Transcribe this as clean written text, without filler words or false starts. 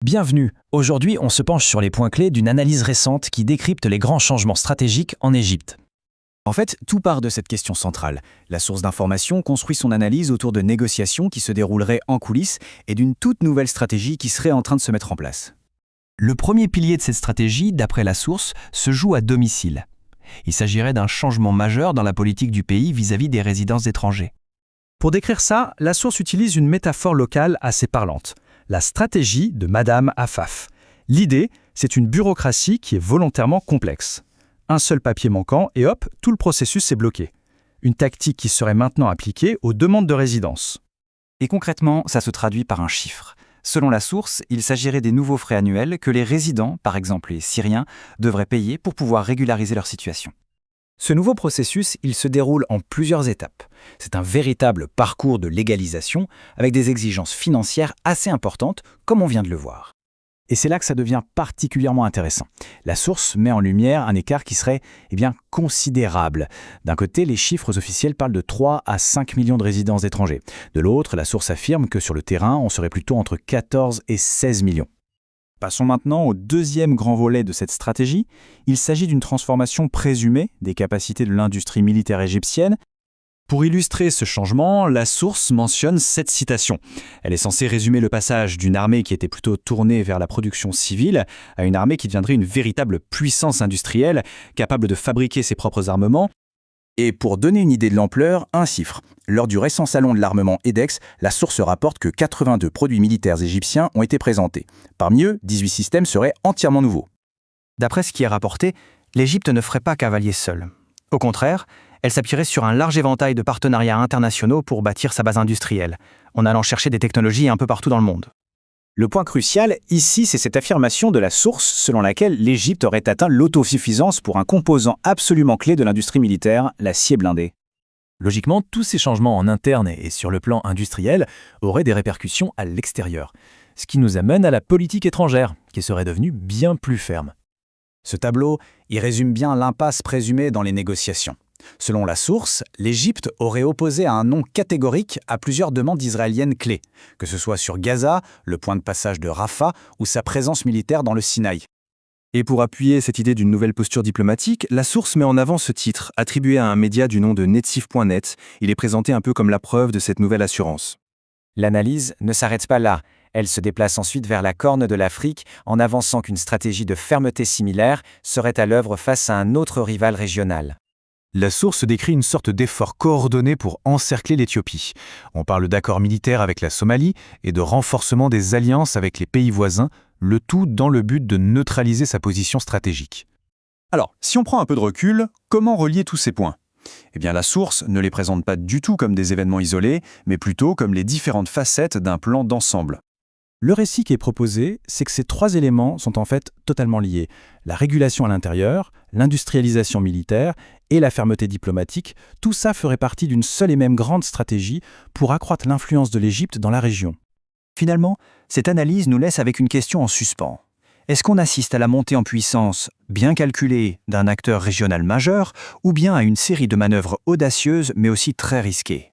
Bienvenue. Aujourd'hui, on se penche sur les points clés d'une analyse récente qui décrypte les grands changements stratégiques en Égypte. En fait, tout part de cette question centrale. La source d'information construit son analyse autour de négociations qui se dérouleraient en coulisses et d'une toute nouvelle stratégie qui serait en train de se mettre en place. Le premier pilier de cette stratégie, d'après la source, se joue à domicile. Il s'agirait d'un changement majeur dans la politique du pays vis-à-vis des résidents étrangers. Pour décrire ça, la source utilise une métaphore locale assez parlante. La stratégie de Madame Affaf. L'idée, c'est une bureaucratie qui est volontairement complexe. Un seul papier manquant et hop, tout le processus est bloqué. Une tactique qui serait maintenant appliquée aux demandes de résidence. Et concrètement, ça se traduit par un chiffre. Selon la source, il s'agirait des nouveaux frais annuels que les résidents, par exemple les Syriens, devraient payer pour pouvoir régulariser leur situation. Ce nouveau processus, il se déroule en plusieurs étapes. C'est un véritable parcours de légalisation avec des exigences financières assez importantes, comme on vient de le voir. Et c'est là que ça devient particulièrement intéressant. La source met en lumière un écart qui serait considérable. D'un côté, les chiffres officiels parlent de 3 à 5 millions de résidents étrangers. De l'autre, la source affirme que sur le terrain, on serait plutôt entre 14 et 16 millions. Passons maintenant au deuxième grand volet de cette stratégie. Il s'agit d'une transformation présumée des capacités de l'industrie militaire égyptienne. Pour illustrer ce changement, la source mentionne cette citation. Elle est censée résumer le passage d'une armée qui était plutôt tournée vers la production civile à une armée qui deviendrait une véritable puissance industrielle, capable de fabriquer ses propres armements. Et pour donner une idée de l'ampleur, un chiffre. Lors du récent salon de l'armement EDEX, la source rapporte que 82 produits militaires égyptiens ont été présentés. Parmi eux, 18 systèmes seraient entièrement nouveaux. D'après ce qui est rapporté, l'Égypte ne ferait pas cavalier seule. Au contraire, elle s'appuierait sur un large éventail de partenariats internationaux pour bâtir sa base industrielle, en allant chercher des technologies un peu partout dans le monde. Le point crucial, ici, c'est cette affirmation de la source selon laquelle l'Égypte aurait atteint l'autosuffisance pour un composant absolument clé de l'industrie militaire, l'acier blindé. Logiquement, tous ces changements en interne et sur le plan industriel auraient des répercussions à l'extérieur. Ce qui nous amène à la politique étrangère, qui serait devenue bien plus ferme. Ce tableau, il résume bien l'impasse présumée dans les négociations. Selon la source, l'Égypte aurait opposé un non catégorique à plusieurs demandes israéliennes clés, que ce soit sur Gaza, le point de passage de Rafah ou sa présence militaire dans le Sinaï. Et pour appuyer cette idée d'une nouvelle posture diplomatique, la source met en avant ce titre, attribué à un média du nom de Netif.net. Il est présenté un peu comme la preuve de cette nouvelle assurance. L'analyse ne s'arrête pas là. Elle se déplace ensuite vers la Corne de l'Afrique en avançant qu'une stratégie de fermeté similaire serait à l'œuvre face à un autre rival régional. La source décrit une sorte d'effort coordonné pour encercler l'Éthiopie. On parle d'accords militaires avec la Somalie et de renforcement des alliances avec les pays voisins, le tout dans le but de neutraliser sa position stratégique. Alors, si on prend un peu de recul, comment relier tous ces points ? La source ne les présente pas du tout comme des événements isolés, mais plutôt comme les différentes facettes d'un plan d'ensemble. Le récit qui est proposé, c'est que ces trois éléments sont en fait totalement liés. La régulation à l'intérieur, l'industrialisation militaire et la fermeté diplomatique, tout ça ferait partie d'une seule et même grande stratégie pour accroître l'influence de l'Égypte dans la région. Finalement, cette analyse nous laisse avec une question en suspens. Est-ce qu'on assiste à la montée en puissance, bien calculée, d'un acteur régional majeur, ou bien à une série de manœuvres audacieuses mais aussi très risquées ?